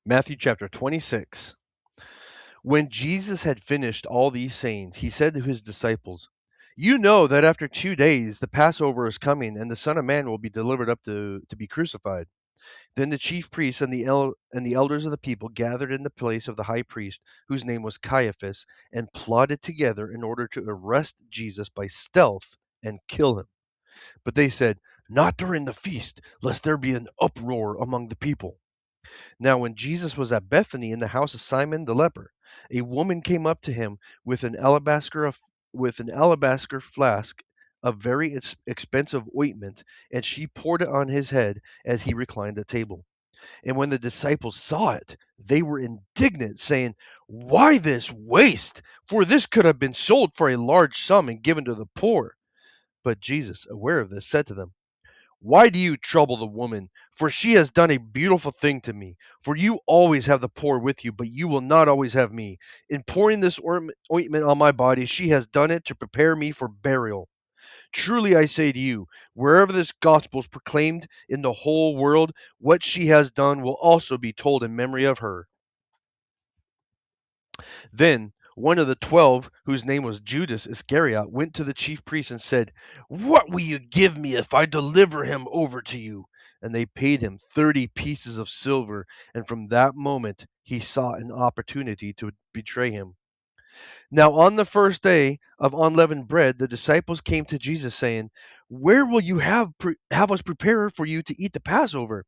Matthew chapter 26. When Jesus had finished all these sayings, he said to his disciples, "You know that after 2 days the Passover is coming, and the Son of Man will be delivered up to be crucified." Then the chief priests and the elders of the people gathered in the place of the high priest, whose name was Caiaphas, and plotted together in order to arrest Jesus by stealth and kill him. But they said, "Not during the feast, lest there be an uproar among the people." Now, when Jesus was at Bethany in the house of Simon the leper, a woman came up to him with an alabaster flask of very expensive ointment, and she poured it on his head as he reclined at table. And when the disciples saw it, they were indignant, saying, "Why this waste? For this could have been sold for a large sum and given to the poor." But Jesus, aware of this, said to them, "Why do you trouble the woman? For she has done a beautiful thing to me. For you always have the poor with you, but you will not always have me. In pouring this ointment on my body, she has done it to prepare me for burial. Truly I say to you, wherever this gospel is proclaimed in the whole world, what she has done will also be told in memory of her." Then one of the 12, whose name was Judas Iscariot, went to the chief priests and said, "What will you give me if I deliver him over to you?" And they paid him 30 pieces of silver, and from that moment he sought an opportunity to betray him. Now, on the first day of unleavened bread, the disciples came to Jesus, saying, "Where will you have us prepare for you to eat the Passover?"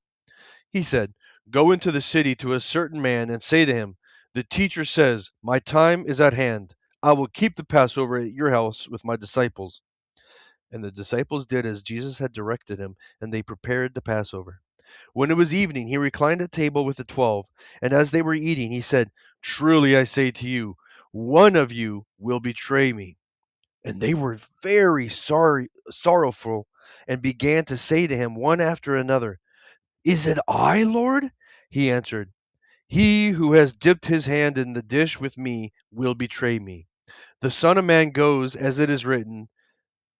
He said, "Go into the city to a certain man and say to him, 'The teacher says, my time is at hand. I will keep the Passover at your house with my disciples.'" And the disciples did as Jesus had directed him, and they prepared the Passover. When it was evening, he reclined at table with the 12, and as they were eating, he said, "Truly I say to you, one of you will betray me." And they were very sorrowful, and began to say to him one after another, "Is it I, Lord?" He answered, "He who has dipped his hand in the dish with me will betray me. The Son of Man goes as it is written,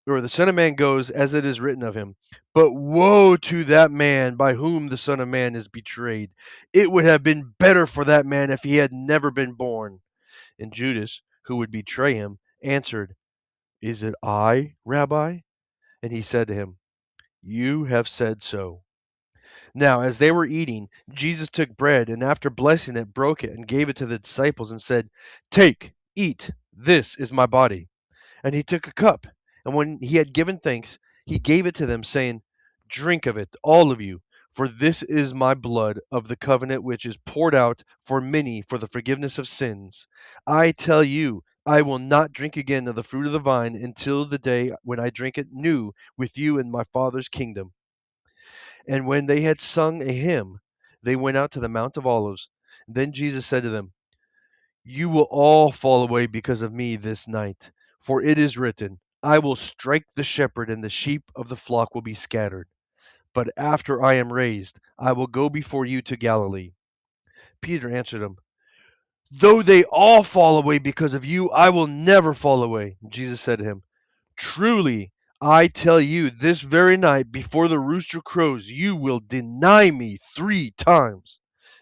or the Son of Man goes as it is written of him. But woe to that man by whom the Son of Man is betrayed. It would have been better for that man if he had never been born." And Judas, who would betray him, answered, "Is it I, Rabbi?" And he said to him, "You have said so." Now, as they were eating, Jesus took bread, and after blessing it, broke it and gave it to the disciples and said, "Take, eat, this is my body." And he took a cup, and when he had given thanks, he gave it to them, saying, "Drink of it, all of you, for this is my blood of the covenant which is poured out for many for the forgiveness of sins. I tell you, I will not drink again of the fruit of the vine until the day when I drink it new with you in my Father's kingdom." And when they had sung a hymn, they went out to the Mount of Olives. Then Jesus said to them, "You will all fall away because of me this night, for it is written, 'I will strike the shepherd, and the sheep of the flock will be scattered.' But after I am raised, I will go before you to Galilee." Peter answered him, "Though they all fall away because of you, I will never fall away." Jesus said to him, "Truly, I tell you, this very night, before the rooster crows, you will deny me 3 times."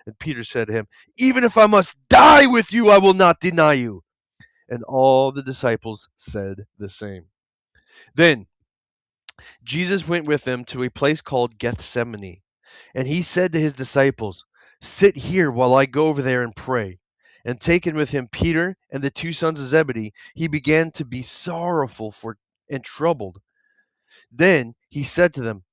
And Peter said to him, "Even if I must die with you, I will not deny you." And all the disciples said the same. Then Jesus went with them to a place called Gethsemane, and he said to his disciples, "Sit here while I go over there and pray." And taking with him Peter and the 2 sons of Zebedee, he began to be sorrowful and troubled. Then he said to them,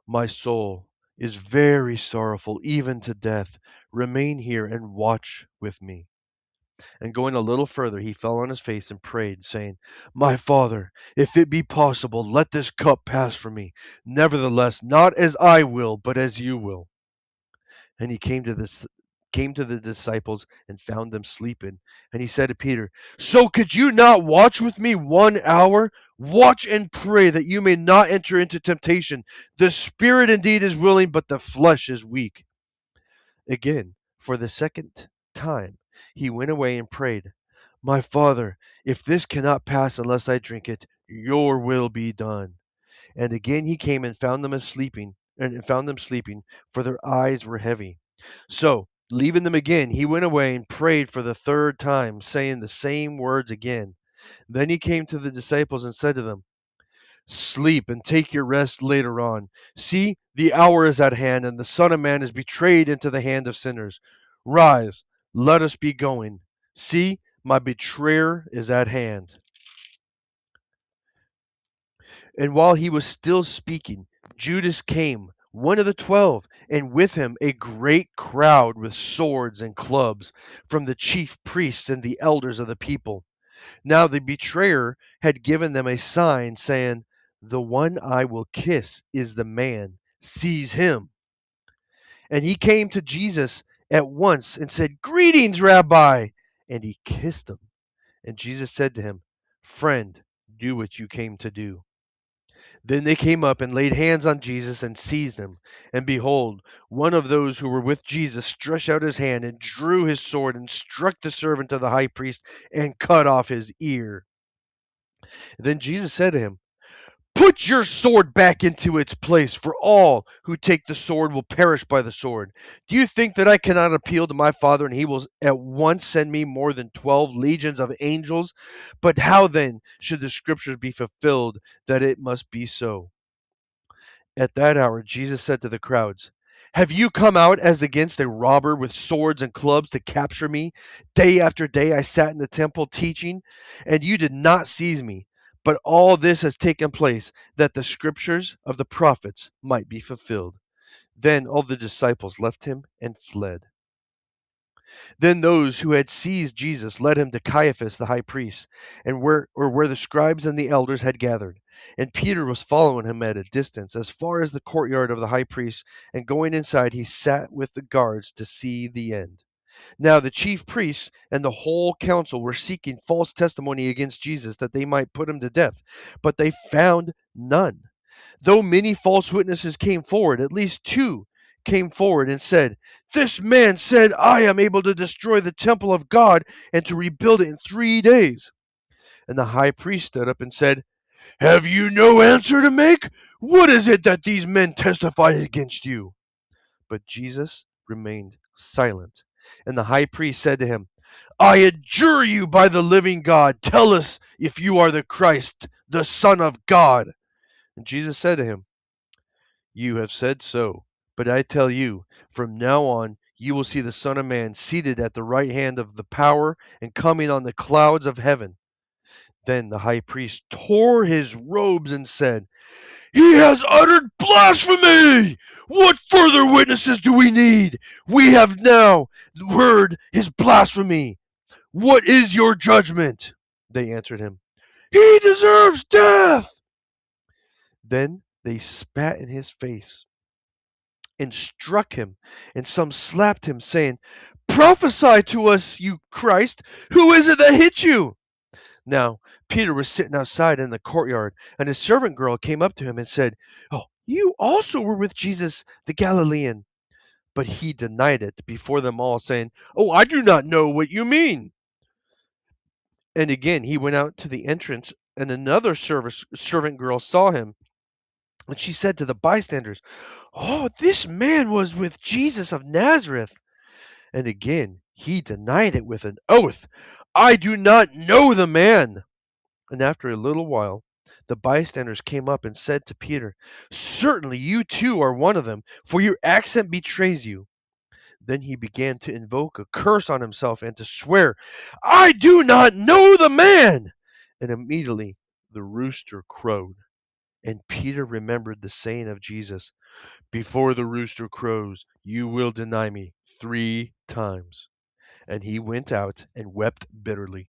"My soul is very sorrowful, even to death. Remain here and watch with me." And going a little further, he fell on his face and prayed, saying, "My Father, if it be possible, let this cup pass from me. Nevertheless, not as I will, but as you will." And he came to the disciples and found them sleeping. And he said to Peter, "So could you not watch with me 1 hour? Watch and pray that you may not enter into temptation. The spirit indeed is willing, but the flesh is weak." Again, for the second time, he went away and prayed, "My Father, if this cannot pass unless I drink it, your will be done." And again he came and found them sleeping, for their eyes were heavy. So Leaving them again, he went away and prayed for the third time, saying the same words again. Then he came to the disciples and said to them, Sleep and take your rest later on. See, the hour is at hand, and the Son of Man is betrayed into the hand of sinners. Rise, let us be going. See, my betrayer is at hand. And while he was still speaking, Judas came, one of the 12, and with him a great crowd with swords and clubs from the chief priests and the elders of the people. Now the betrayer had given them a sign, saying, The one I will kiss is the man. Seize him. And he came to Jesus at once and said, Greetings, Rabbi. And he kissed him. And Jesus said to him, Friend, do what you came to do. Then they came up and laid hands on Jesus and seized him. And behold, one of those who were with Jesus stretched out his hand and drew his sword and struck the servant of the high priest and cut off his ear. Then Jesus said to him, Put your sword back into its place, for all who take the sword will perish by the sword. Do you think that I cannot appeal to my Father, and he will at once send me more than 12 legions of angels? But how then should the scriptures be fulfilled that it must be so? At that hour Jesus said to the crowds, Have you come out as against a robber with swords and clubs to capture me? Day after day I sat in the temple teaching, and you did not seize me. But all this has taken place that the scriptures of the prophets might be fulfilled. Then all the disciples left him and fled. Then those who had seized Jesus led him to Caiaphas the high priest, and where the scribes and the elders had gathered. And Peter was following him at a distance, as far as the courtyard of the high priest, and going inside he sat with the guards to see the end. Now the chief priests and the whole council were seeking false testimony against Jesus that they might put him to death, but they found none. Though many false witnesses came forward, at least two came forward and said, This man said, I am able to destroy the temple of God and to rebuild it in 3 days. And the high priest stood up and said, Have you no answer to make? What is it that these men testify against you? But Jesus remained silent. And the high priest said to him, I adjure you by the living God, tell us if you are the Christ, the Son of God. And Jesus said to him, You have said so. But I tell you, from now on you will see the Son of Man seated at the right hand of the power and coming on the clouds of heaven. Then the high priest tore his robes and said, He has uttered blasphemy! What further witnesses do we need? We have now heard his blasphemy. What is your judgment? They answered him, He deserves death! Then they spat in his face and struck him, and some slapped him, saying, Prophesy to us, you Christ! Who is it that hit you? Now Peter was sitting outside in the courtyard, and a servant girl came up to him and said, Oh, you also were with Jesus the Galilean. But he denied it before them all, saying, Oh, I do not know what you mean. And again he went out to the entrance, and another servant girl saw him. And she said to the bystanders, Oh, this man was with Jesus of Nazareth. And again he denied it with an oath, I do not know the man. And after a little while, the bystanders came up and said to Peter, Certainly you too are one of them, for your accent betrays you. Then he began to invoke a curse on himself and to swear, I do not know the man. And immediately the rooster crowed. And Peter remembered the saying of Jesus, Before the rooster crows, you will deny me 3 times. And he went out and wept bitterly.